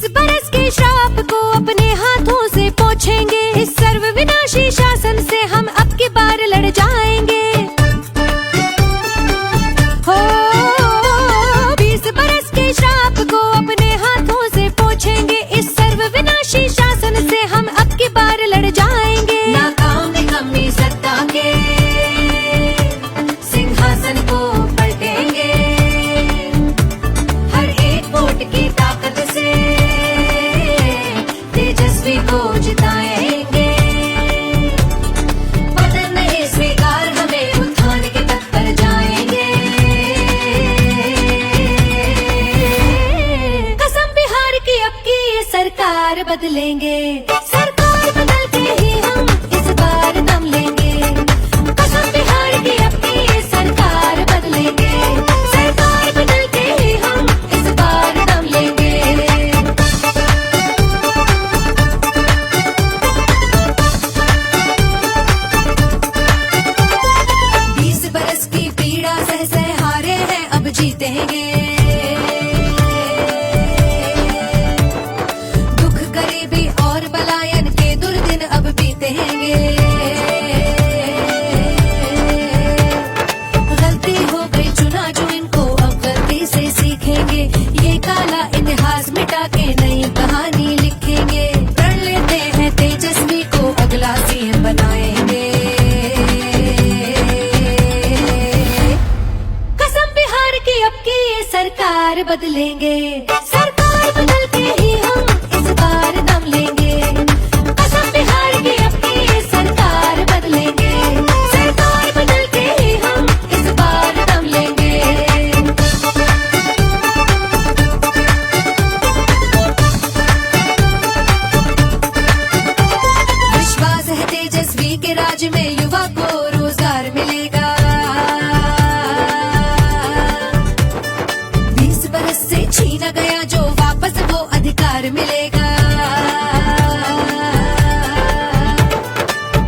20 बरस के श्राप को अपने हाथों से पोंछेंगे, इस सर्व विनाशी शासन से हम अब की बार लड़ जाएंगे। हो 20 बरस के श्राप को अपने हाथों से पोंछेंगे, इस सर्व विनाशी शासन से हम अब की बार लड़ जाएंगे। नाकाम निकम्मी सत्ता के सिंहासन को पलटेंगे, हर एक वोट की ताकत से तेजस्वी को जिताएंगे। पतन नहीं स्वीकार हमें, उत्थान के पथ पर जाएंगे। कसम बिहार की अब की ये सरकार बदलेंगे, सरकार बदल के ही हम इस बार दम लेंगे। कसम बिहार की अब की ये सरकार बदलेंगे, सरकार बदल के ही हम इस बार दम लेंगे। 20 बरस की पीड़ा सह सह हारे हैं, अब जीतेंगे। दुख गरीबी और पलायन के दुर्दिन अब बीतेंगे। गलती हो गई चुना जो इनको, अब गलती से सीखेंगे। ये काला इतिहास मिटा के नई कहानी लिखेंगे। प्रण लेते हैं तेजस्वी को अगला सीएम बनाएंगे। कसम बिहार की अब की ये सरकार बदलेंगे, सरकार बदल के ही हम इस बार दम लेंगे। कसम बिहार की अब की ये सरकार बदलेंगे, सरकार बदल के ही हम इस बार दम लेंगे। विश्वास है तेजस्वी के राज में युवा को रोजगार मिलेगा। 20 बरस से छीना गया जो वापस वो अधिकार मिलेगा।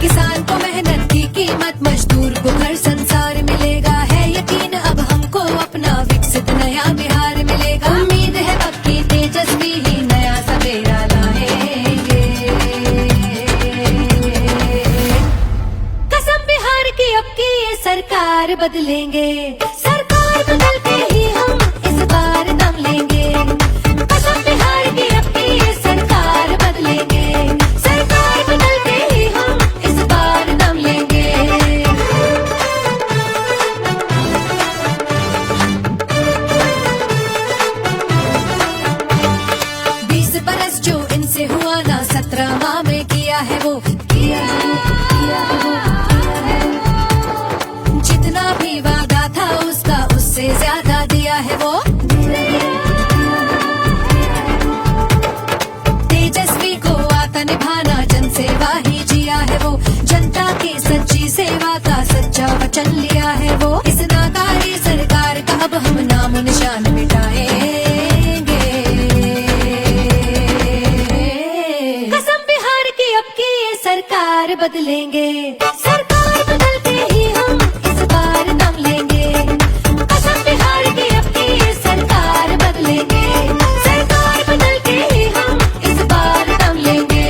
किसान को मेहनत की कीमत, मजदूर को घर संसार मिलेगा। है यकीन अब हमको अपना विकसित नया बिहार मिलेगा। उम्मीद है पक्की तेजस्वी ही नया सवेरा लाएंगे। कसम बिहार की अब की ये सरकार बदलेंगे, सरकार बदल के ही हम इस बार दम लेंगे। कसम बिहार की अब की ये सरकार बदलेंगे, सरकार बदल के ही हम इस बार दम लेंगे। 20 बरस जो इनसे हुआ ना, 17 माह में किया है वो, किया है वो, किया है वो, किया है। जितना भी वादा था उसका उससे ज्यादा दिया है वो। तेजस्वी को आता निभाना, जनसेवा ही जिया है वो। जनता की सच्ची सेवा का सच्चा वचन लिया है वो। इस नाकारी सरकार का अब हम नाम निशान मिटाएंगे। कसम बिहार की अब की ये सरकार बदलेंगे, सरकार बदल के ही हम इस बार दम लेंगे। कसम बिहार की अब की ये सरकार बदलेंगे, सरकार बदल के ही हम इस बार दम लेंगे।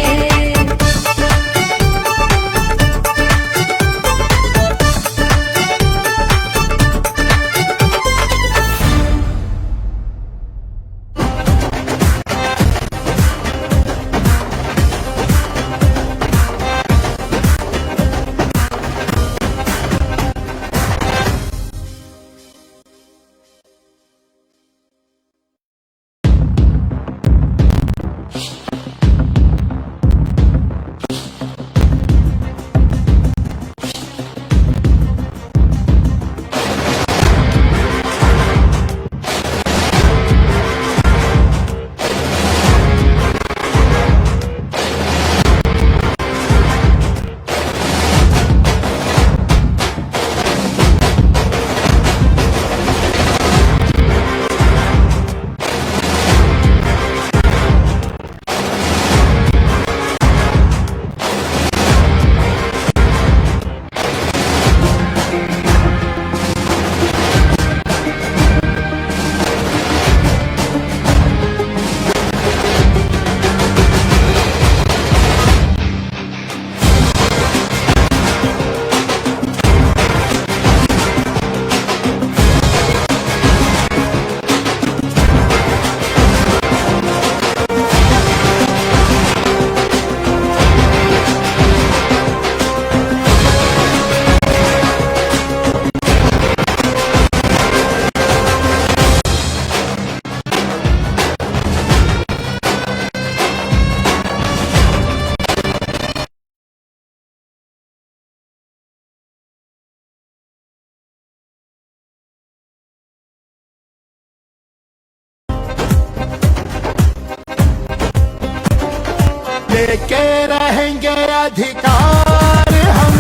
लेके रहेंगे अधिकार हम,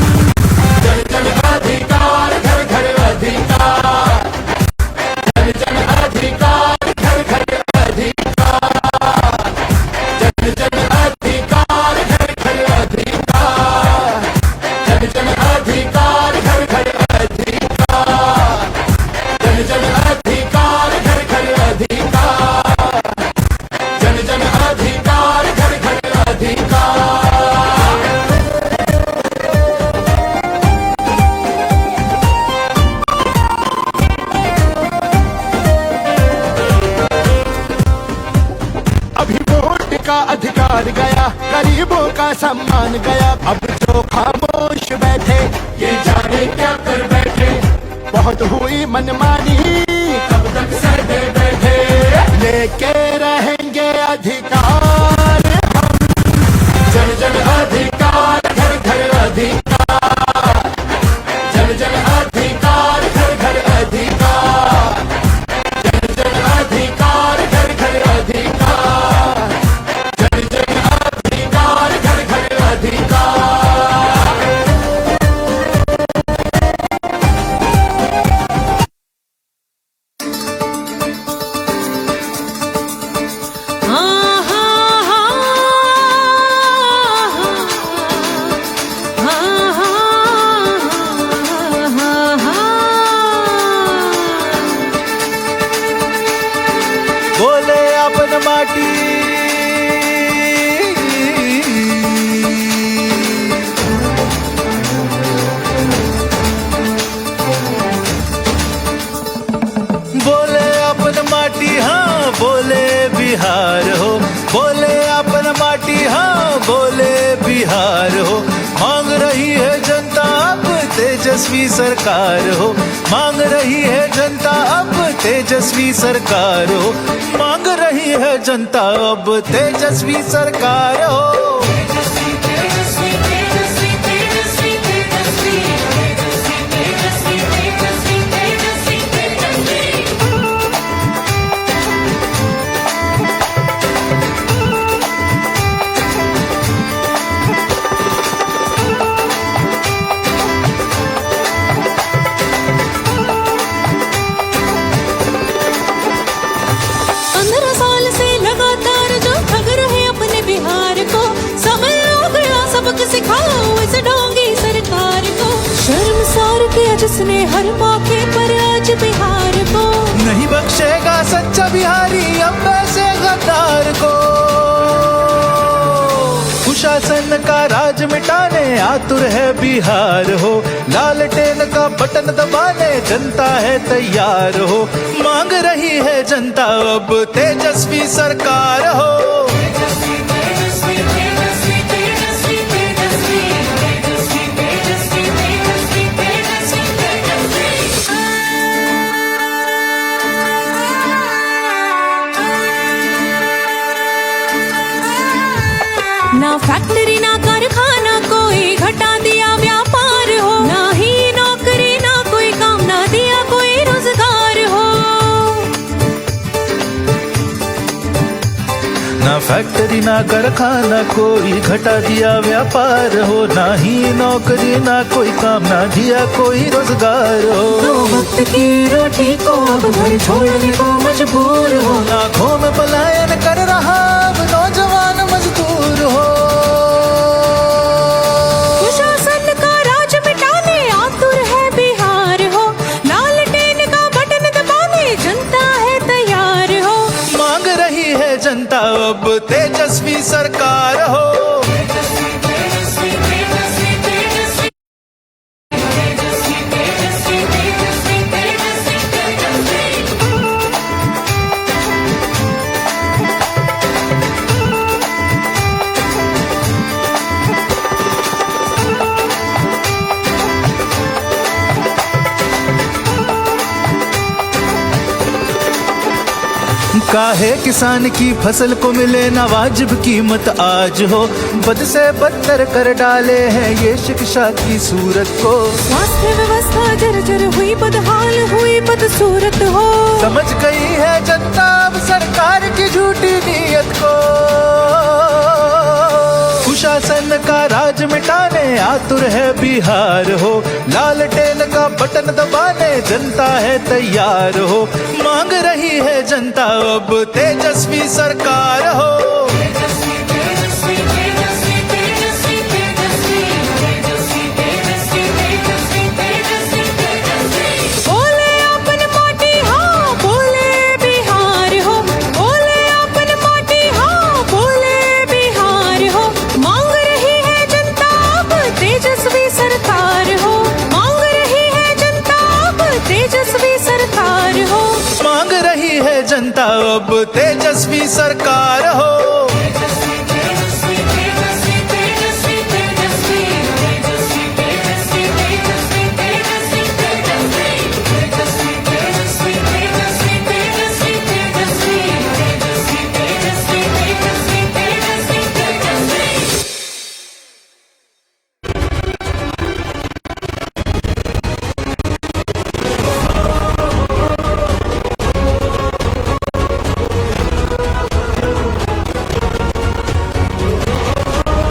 जन जन अधिकार, घर घर अधिकार, जन जन अधिकार, घर घर अधिकार, जन जन अधिकार, घर घर अधिकार, जन जन अधिकार, घर घर अधिकार, जन जन अधिकार, घर घर अधिकार, जन जन अधिकार, घर घर अधिकार। अभी वोट का अधिकार गया, गरीबों का सम्मान गया, अब जो खामोश बैठे ये जाने क्या कर बैठे, बहुत हुई मनमानी कब तक सहते बैठे, लेके रहेंगे अधिकार हम, जन जन अधिकार, घर घर अधिकार, जन जन अधिकार, घर घर अधिकार, जन जन अधिकार, घर घर अधिकार, जन जन अधिकार, घर घर अधिकार। बोले अपन माटी बोले अपन माटी, हाँ बोले बिहार हो, बोले अपन माटी, हाँ बोले बिहार हो, मांग रही है जनता अब तेजस्वी सरकार हो, मांग रही है जनता अब तेजस्वी सरकार हो, मांग रही है जनता अब तेजस्वी सरकार हो। सिखाओ इस ढोंगी सरकार को, शर्मसार किया जिसने हर मौके पर आज बिहार को, नहीं बख्शेगा सच्चा बिहारी अब ऐसे गद्दार को, कुशासन का राज मिटाने आतुर है बिहार हो, लालटेन का बटन दबाने जनता है तैयार हो, मांग रही है जनता अब तेजस्वी सरकार हो। ना फैक्ट्री ना कारखाना कोई घटा दिया व्यापार हो, ना ही नौकरी ना कोई काम, ना दिया कोई रोजगार हो, ना फैक्ट्री ना कारखाना कोई घटा दिया व्यापार हो, ना ही नौकरी ना कोई काम, ना दिया कोई रोजगार हो, दो वक्त की रोटी को अब घर छोड़ने को मजबूर हो, लाखों में पलायन कर रहा अब नौजवान मजदूर हो, कुशासन का राज मिटाने आतुर है बिहार हो, लालटेन का बटन दबाने जनता है तैयार हो, मांग रही है जनता अब तेजस्वी सरकार हो। काहे किसान की फसल को मिले ना वाजिब कीमत आज हो, बद से बदतर कर डाले हैं ये शिक्षा की सूरत को, स्वास्थ्य व्यवस्था जर्जर हुई बदहाल हुई बदसूरत हो, समझ गई है जनता अब सरकार की झूठी नीयत को, कुशासन का राज मिटाने आतुर है बिहार हो। लालटेन का बटन दबाने जनता है तैयार हो। मांग रही है जनता अब तेजस्वी सरकार हो। बोले अपन माटी हाँ बोले बिहार हो। बोले अपन माटी हाँ बोले बिहार हो। मांग रही है जनता अब तेजस्वी सरकार हो। मांग रही है जनता अब तेजस्वी सरकार हो। मांग रही है जनता अब तेजस्वी सरकार हो।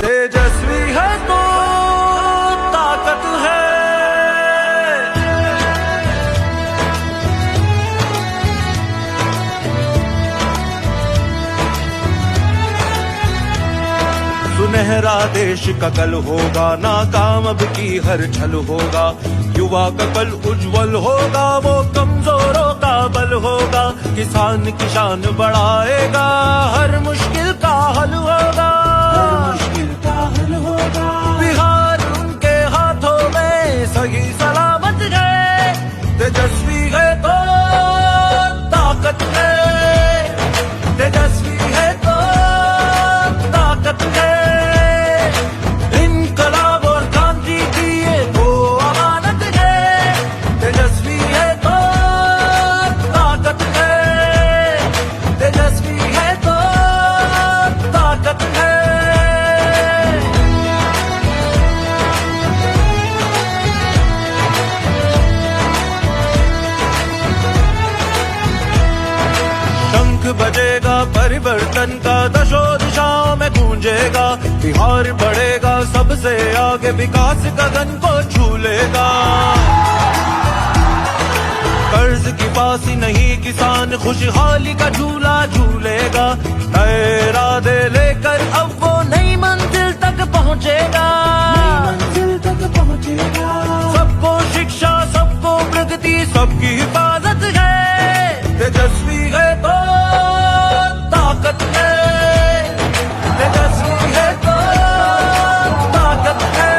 तेजस्वी है तो ताकत है। सुनहरा देश का कल होगा, नाकाम अब की हर छल होगा। युवा का कल उज्जवल होगा, वो कमजोरों का बल होगा। किसान की शान बढ़ाएगा, हर मुश्किल का हल होगा। बिहार उनके हाथों में सही सलामत है। तेजस्वी है तो ताकत है। तेजस्वी है तो ताकत है। इनकलाब और क्रांति की ये तो अमानत है। तेजस्वी है तो ताकत है। तेजस्वी है तो ताकत है। शंख बजेगा परिवर्तन का, दशो दिशाओं में गूंजेगा। बिहार बढ़ेगा सबसे आगे, विकास गगन को छू लेगा। कर्ज की पासी नहीं किसान, खुशहाली का झूला झूलेगा। नए इरादे लेकर अब वो नई मंजिल तक पहुंचेगा। सबको शिक्षा, सबको प्रगति, सबकी हिफाजत है। तेजस्वी है तो ताकत है। तेजस्वी है तो ताकत है।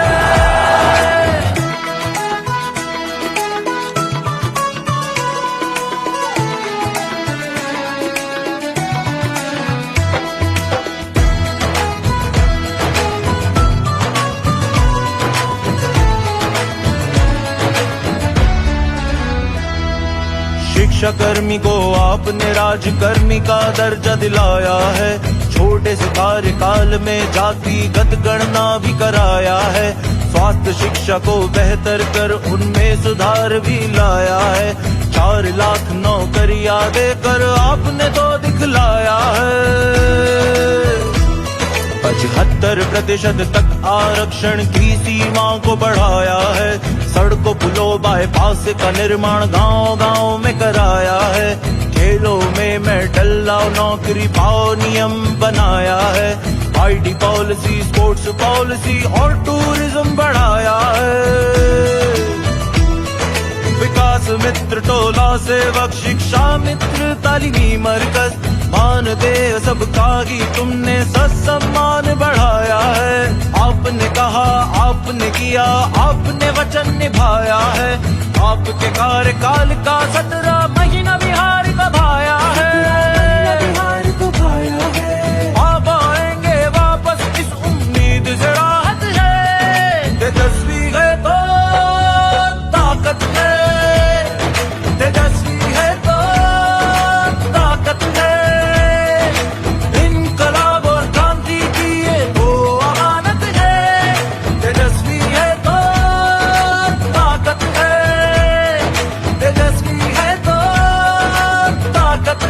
शिक्षा कर्मी को आपने राजकर्मी का दर्जा दिलाया है। छोटे से कार्यकाल में जातिगत गणना भी कराया है। स्वास्थ्य शिक्षा को बेहतर कर उनमें सुधार भी लाया है। 4 लाख नौकरियां देकर आपने तो दिखलाया है। 75% तक आरक्षण की सीमा को बढ़ाया है। सड़कों पुलों बाईपास का निर्माण गांव-गांव में कराया है। खेलों में मेडल लाओ, नौकरी पाओ नियम बनाया है। आईटी पॉलिसी, स्पोर्ट्स पॉलिसी और टूरिज्म बढ़ाया है। विकास मित्र टोला सेवक, शिक्षा मित्र तालीमी मरकज, मानदेय सबका ही तुमने सम्मान बढ़ाया है। आपने कहा, आपने किया, आपने वचन निभाया है। आपके कार्यकाल का 17 महीना बिहार का भाया है। आप आएंगे वापस, इस उम्मीद से राहत है। तेजस्वी है तो ताकत है। तेजस्वी है तो ताकत है। इनकलाब और क्रांति की ये तो अमानत है। तेजस्वी है तो ताकत है। तेजस्वी है तो ताकत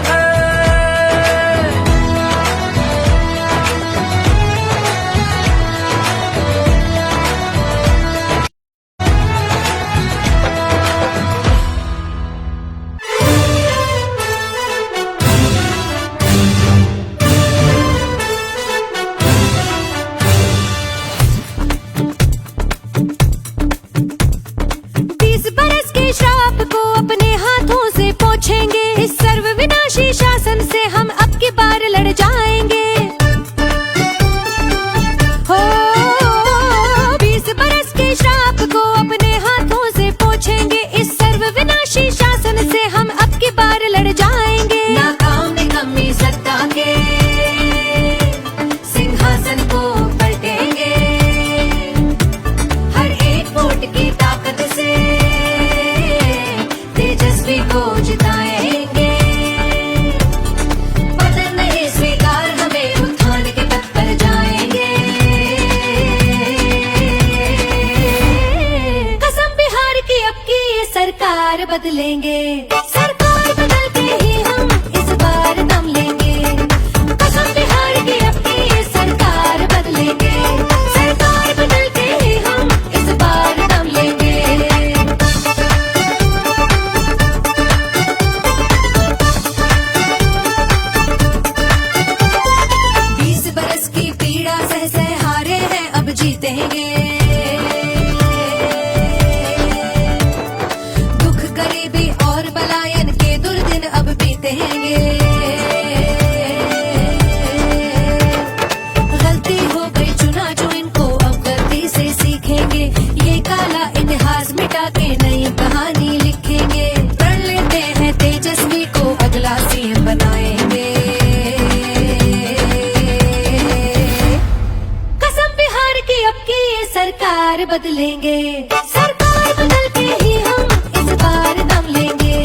बदलेंगे। सरकार बदल के ही हम इस बार दम लेंगे।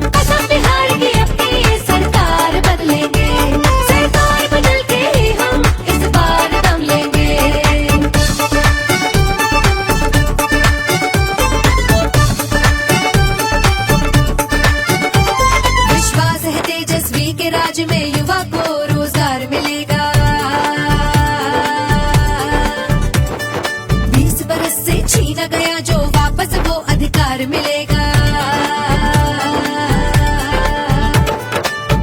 कसम बिहार की अब की ये सरकार बदलेंगे। सरकार बदल के ही हम इस बार दम लेंगे। विश्वास है तेजस्वी के राज में युवा को रोजगार मिलेगा। 20 बरस से छीना गया जो वापस वो अधिकार मिलेगा।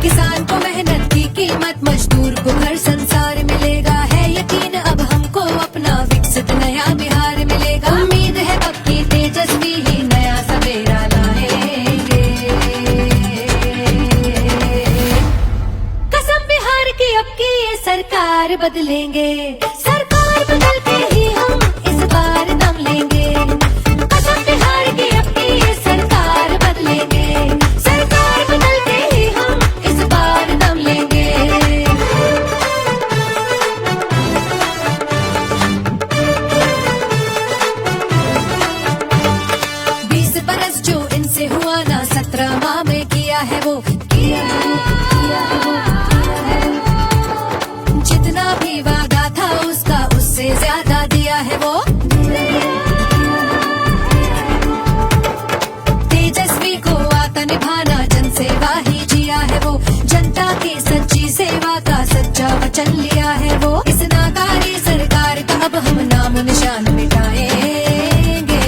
किसान को मेहनत की कीमत, मजदूर को घर संसार मिलेगा। है यकीन अब हमको अपना विकसित नया बिहार मिलेगा। उम्मीद है पक्की तेजस्वी ही नया सवेरा लाएंगे। कसम बिहार की अब की ये सरकार बदलेंगे। सरकार बदल के ही हम इस बार दम लेंगे। कसम बिहार की अब की ये सरकार बदलेंगे। सरकार बदल के ही हम इस बार दम लेंगे। 20 बरस जो इनसे हुआ ना 17 माह में किया है वो, किया है वो, किया है वो, किया है वो। जितना भी वादा था उसका उससे ज्यादा दिया है वो। तेजस्वी को आता निभाना, जनसेवा ही जिया है वो। जनता की सच्ची सेवा का सच्चा वचन लिया है वो। इस नाकारी सरकार का अब हम नाम निशान मिटाएंगे।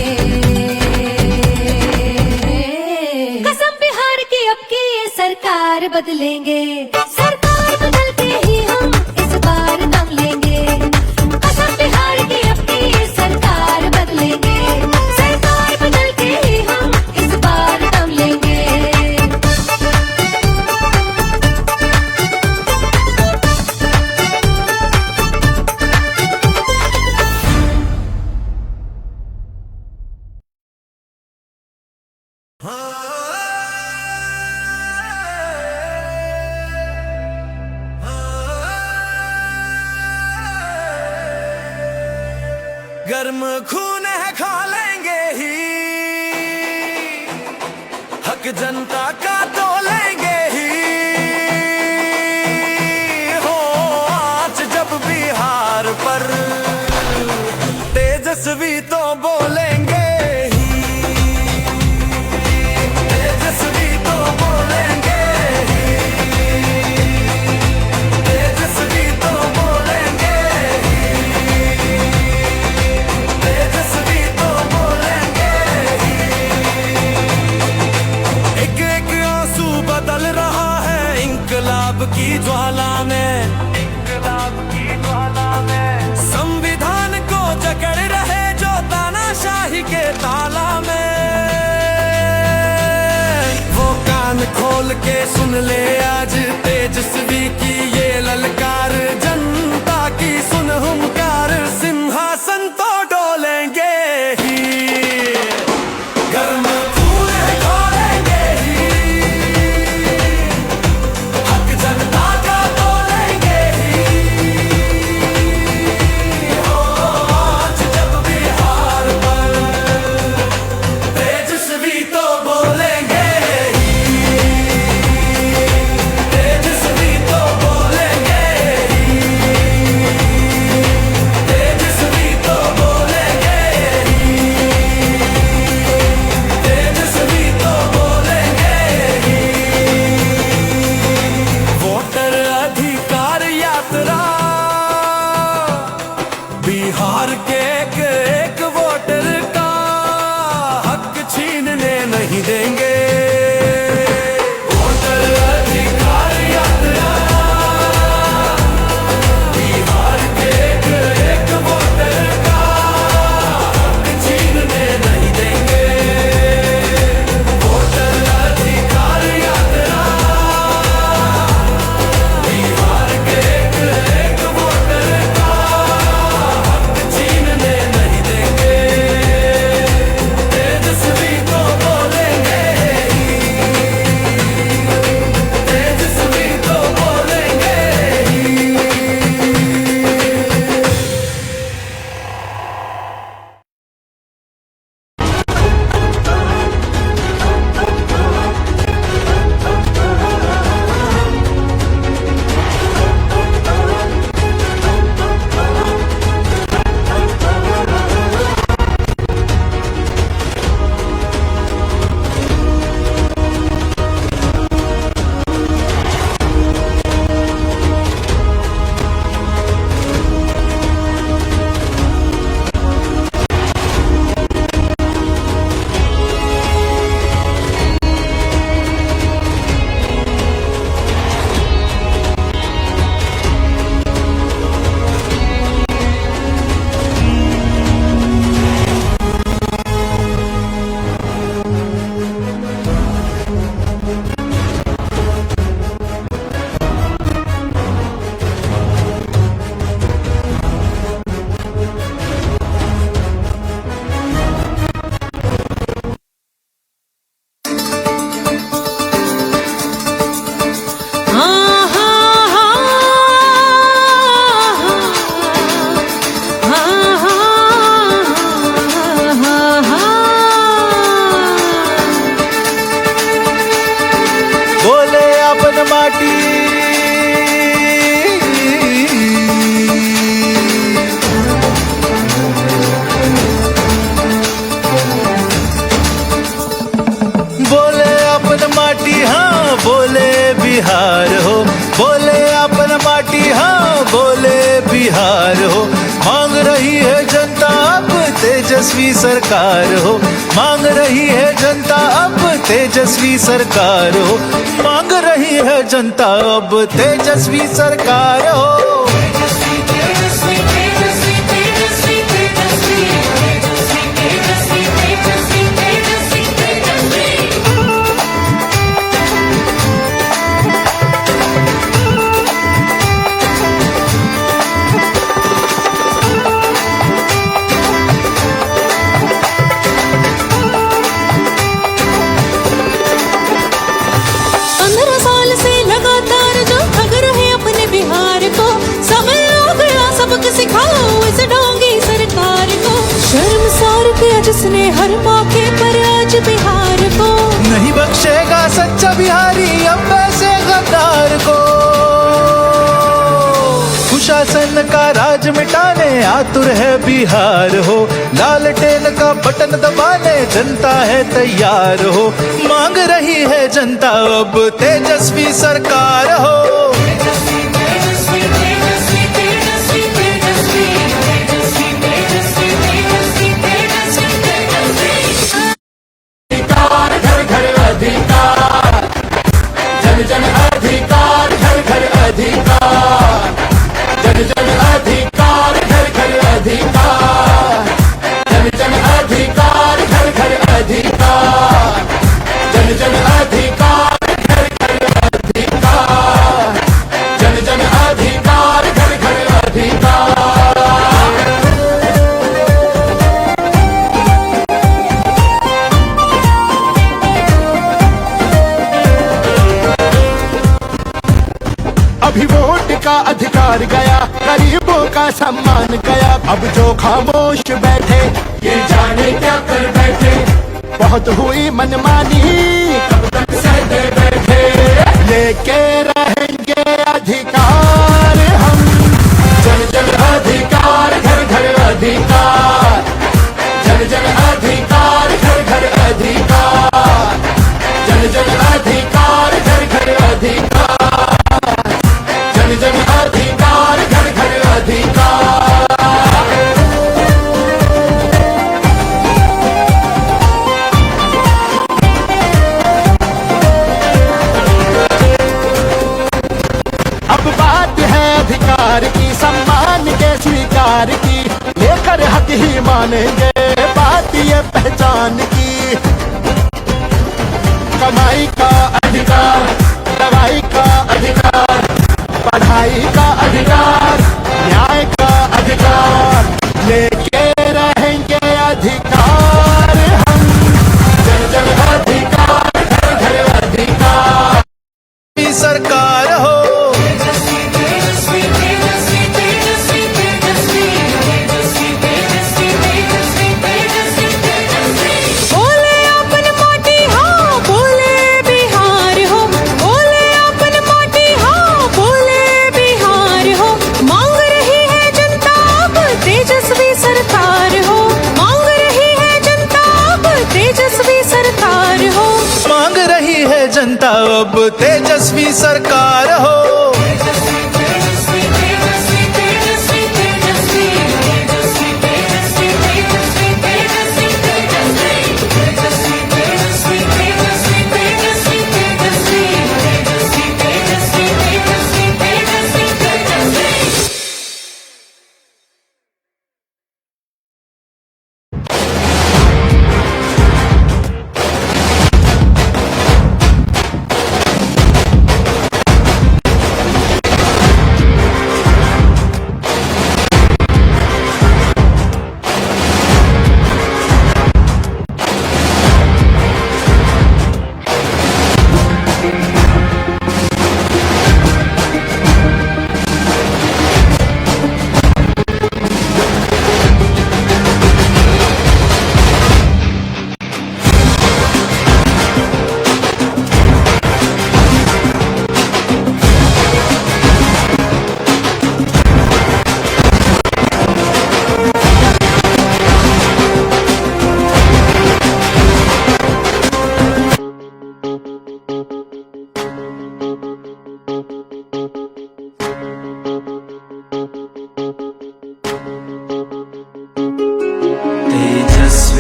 कसम बिहार की अब की ये सरकार बदलेंगे। सरकार बदल के ही हम इस बार दम लेंगे। कसम बिहार की अब की ये सरकार बदलेंगे। सरकार बदल के ही हम इस बार दम लेंगे। गर्म खून है खोलेंगे ही, हक जनता का तोलेंगे ही। हो आज जब बिहार पर तेजस्वी तो बोलेंगे ही। तेजस्वी तो बोलेंगे ही। तेजस्वी तो बोलेंगे ही। तेजस्वी तो बोलेंगे ही। एक एक आंसू बदल रहा है इंकलाब की ज्वाला में। इंकलाब की ज्वाला में संविधान को जकड़ रहे जो तानाशाही के ताला में। वो कान खोल के सुन ले आज तेजस्वी की ये ललकार। जनता की सुन हुंकार, सिंहासन तो डोलेंगे ही। गर्म खून है खोलेंगे ही, हक जनता का तोलेंगे ही। हो आज जब बिहार पर तेजस्वी तो बोलेंगे ही। तेजस्वी बिहार हो। मांग रही है जनता अब तेजस्वी सरकार हो, मांग रही है जनता अब तेजस्वी सरकार हो, मांग रही है जनता अब तेजस्वी सरकार हो। सिखाओ इस ढोंगी सरकार को, शर्मसार किया जिसने हर मौके पर आज बिहार को। नहीं बख्शेगा सच्चा बिहारी अब वैसे गद्दार को। कुशासन का राज मिटाने आतुर है बिहार हो, लालटेन का बटन दबाने जनता है तैयार हो। मांग रही है जनता अब तेजस्वी सरकार हो। जन जन अधिकार घर घर अधिकार, जन जन अधिकार घर घर अधिकार, जन जन अधिकार घर घर अधिकार, जन जन अधिकार घर घर अधिकार, जन जन अधिकार घर घर अधिकार। अभी वोट का अधिकार गया, गरीबों का सम्मान गया, अब जो खामोश बैठे ये जाने क्या कर बैठे। बहुत हुई मनमानी कब तक सहते बैठे, लेके रहेंगे अधिकार हम। जन जन अधिकार घर घर अधिकार, जन जन अधिकार घर घर अधिकार, जन जन अधिकार घर घर अधिकार, जन जन अधिकार घर घर अधिकार। अब बात है अधिकार की, सम्मान के स्वीकार की, लेकर हक ही मानेंगे बात ये पहचान की। कमाई का अधिकार, दवाई का अधिकार, पढ़ाई का अधिकार, न्याय का अधिकार, लेके रहेंगे अधिकार हम। जन जन अधिकार घर घर अधिकार। सरकार हो जनता अब तेजस्वी सरकार हो।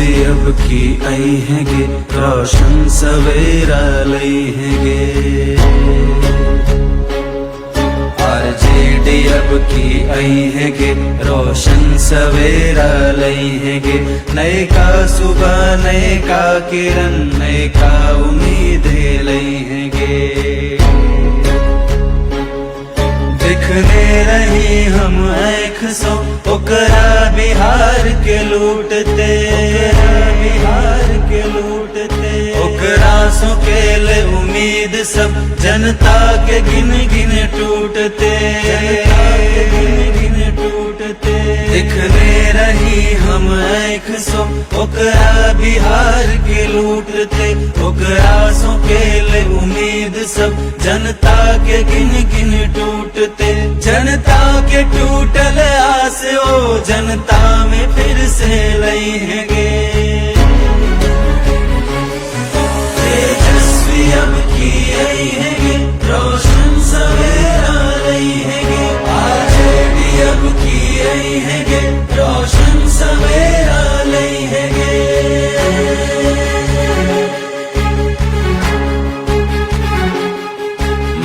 तेजस्वी अब की आई हैगे, रोशन सवेरा लई हैगे। आरजेडी अब की आई हैगे, रोशन सवेरा लई हैगे। नए का सुबह, नए का किरण, नए का उम्मीदें लई हैगे। दिखने रही हम आँख सो ओकरा बिहार के लूटते, बिहार के लूटते। ओकरा सो के ले उम्मीद सब जनता के गिन गिन टूटते, गिन गिन टूटते। दिखने रही हम आँख सो ओकरा बिहार के लूटते। ओकरा सो के ले उम्मीद सब जनता के गिन गिन टूटते। जनता के टूटल आस ओ जनता में फिर से लई हैगे। तेजस्वी अब की आई हैगे, रोशन सवेरा लई हैगे। आरजेडी अब की आई हैगे, रोशन सवेरा लई हैगे।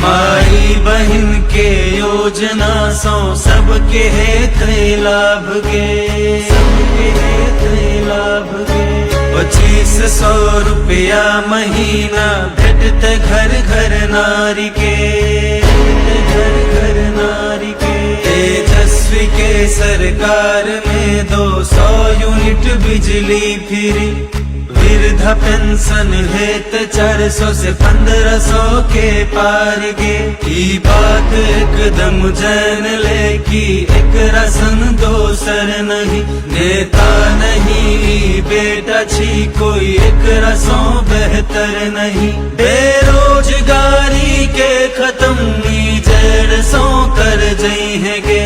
माई बहन के योजना सो सबके हेत लाभ के, सबके हेत लाभ के। 2500 रुपया महीना भेटते घर घर नारी के, घर घर नारी के। तेजस्वी के सरकार में 200 यूनिट बिजली फ्री। वृद्धा पेंशन हेत 400 से 1500 के पार गे। ई बात एकदम जान ले कि एक रसन दोसर नहीं। नेता नहीं बेटा छी कोई एक रसों बेहतर नहीं। बेरोजगारी के खत्म ई जड़ सो कर जई हैगे।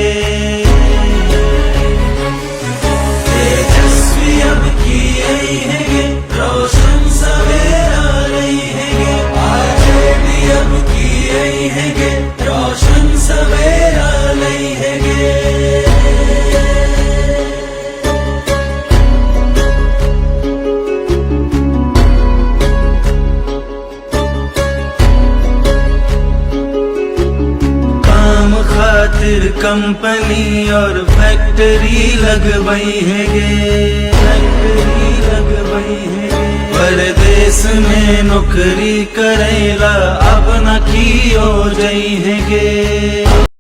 तेजस्वी अब की आई हैगे, रोशन सवेरा लई हैगे। आरजेडी अब की आई हैगे, रोशन सवेरा लई हैगे। काम खातिर कंपनी और फैक्ट्री लगवाई हैगे, फैक्ट्री लगवाई हैगे। परदेश में नौकरी करेला अब न की हो जई हैगे।